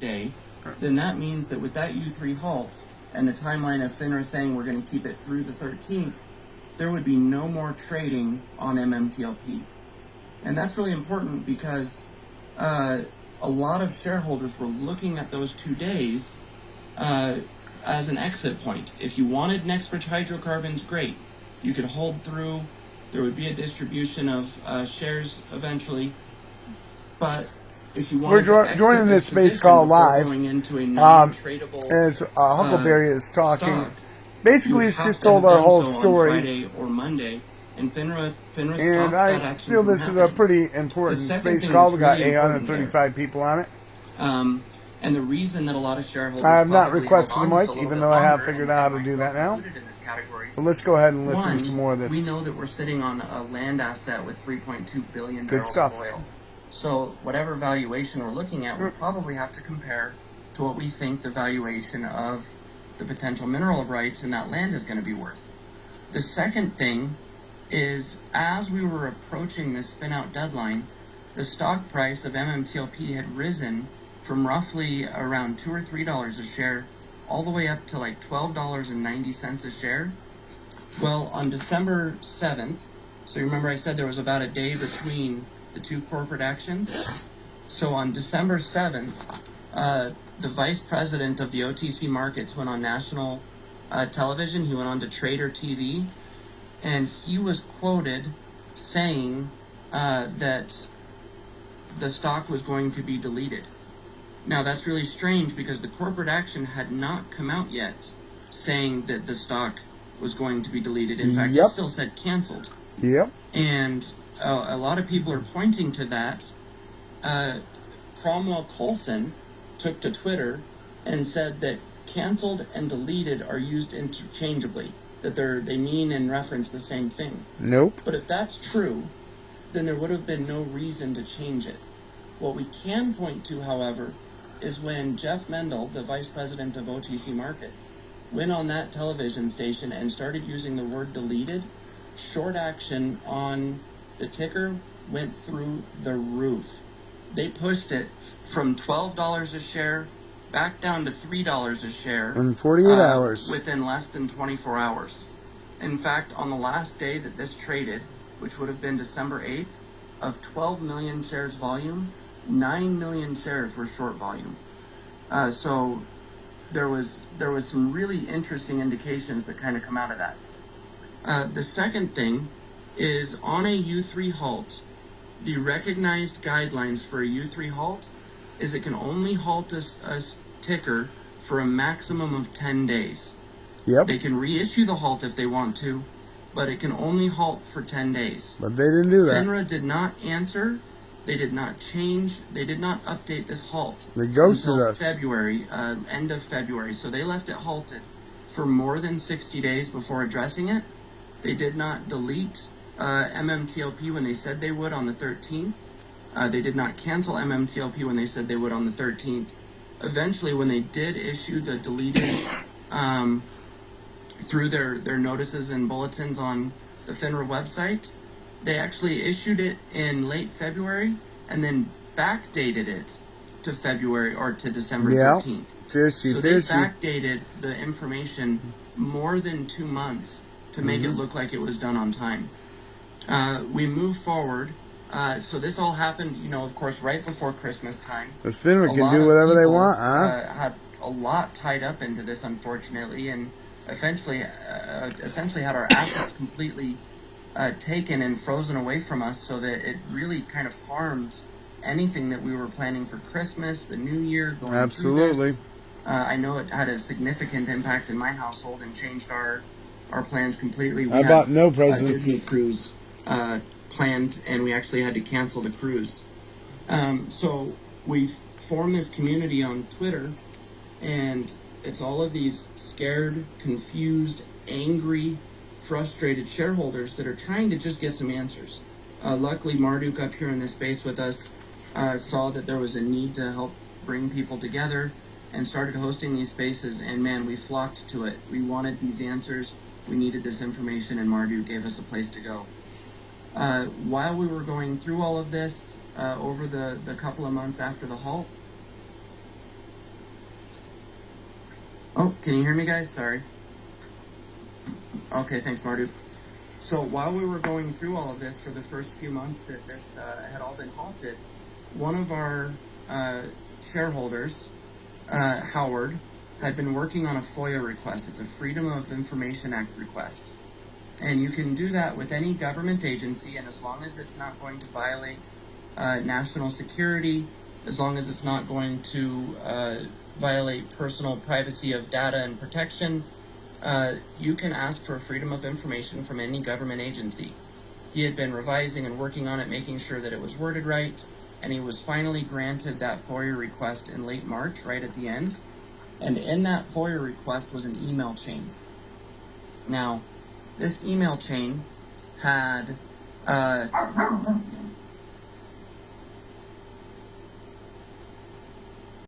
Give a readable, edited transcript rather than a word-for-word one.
day, then that means that with that U3 halt and the timeline of FINRA saying we're going to keep it through the 13th, there would be no more trading on MMTLP. And that's really important because a lot of shareholders were looking at those 2 days as an exit point. If you wanted NextBridge hydrocarbons, great. You could hold through. There would be a distribution of shares eventually. But if you wanted We're joining this space call live. Going into a non-tradable as Huckleberry is talking. stock, basically, it's just told our whole story. On Friday or Monday, and FINRA and I feel this is a pretty important space call. We got 835 people on it. And the reason that a lot of shareholders I have not requested the mic, even though I have figured out how to do that now. But let's go ahead and listen to some more of this. We know that we're sitting on a land asset with 3.2 billion barrels of oil. So whatever valuation we're looking at, we'll probably have to compare to what we think the valuation of the potential mineral rights in that land is going to be worth. The second thing is, as we were approaching the spin-out deadline, the stock price of MMTLP had risen from roughly around $2 or $3 a share all the way up to like $12.90 a share. Well, on December 7th, so you remember I said there was about a day between the two corporate actions? So on December 7th, the vice president of the OTC markets went on national television. He went on to Trader TV, and he was quoted saying that the stock was going to be deleted. Now, that's really strange because the corporate action had not come out yet saying that the stock was going to be deleted. In fact, it still said canceled. And a lot of people are pointing to that. Cromwell Coulson took to Twitter and said that canceled and deleted are used interchangeably, that they mean and reference the same thing. But if that's true, then there would have been no reason to change it. What we can point to, however, is when Jeff Mendel, the vice president of OTC Markets, went on that television station and started using the word deleted, short action on the ticker went through the roof. They pushed it from $12 a share back down to $3 a share in 48 hours, within less than 24 hours. In fact, on the last day that this traded, which would have been December 8th, of 12 million shares volume, 9 million shares were short volume. So there was some really interesting indications that kind of come out of that. The second thing is, on a U3 halt, the recognized guidelines for a U3 halt is it can only halt a ticker for a maximum of 10 days. They can reissue the halt if they want to, but it can only halt for 10 days. But they didn't do that. FINRA did not answer. They did not change. They did not update this halt. They ghosted until us. February, end of February. So they left it halted for more than 60 days before addressing it. They did not delete MMTLP when they said they would on the 13th. They did not cancel MMTLP when they said they would on the 13th. Eventually, when they did issue the deleted through their notices and bulletins on the FINRA website, they actually issued it in late February and then backdated it to February or to December 13th. So they backdated the information more than 2 months to make it look like it was done on time. We move forward. So this all happened, of course, right before Christmas time. The FINRA can do whatever they want, had a lot tied up into this, unfortunately, and essentially had our assets completely taken and frozen away from us, so that it really kind of harmed anything that we were planning for Christmas, the New Year, going through this. I know it had a significant impact in my household and changed our plans completely. I bought no presents. A Disney cruise planned, and we actually had to cancel the cruise. So we formed this community on Twitter, and it's all of these scared, confused, angry, frustrated shareholders that are trying to just get some answers. Luckily, Marduk up here in this space with us saw that there was a need to help bring people together and started hosting these spaces, and man, we flocked to it. We wanted these answers, we needed this information, and Marduk gave us a place to go. While we were going through all of this over the couple of months after the halt, Oh, can you hear me, guys? Sorry. Okay, thanks, Marduk. So while we were going through all of this for the first few months that this had all been halted, one of our shareholders, Howard, had been working on a FOIA request. It's a Freedom of Information Act request. And you can do that with any government agency, and as long as it's not going to violate national security, as long as it's not going to violate personal privacy of data and protection, you can ask for freedom of information from any government agency. He had been revising and working on it, making sure that it was worded right, and he was finally granted that FOIA request in late March, right at the end. And in that FOIA request was an email chain. Now, this email chain had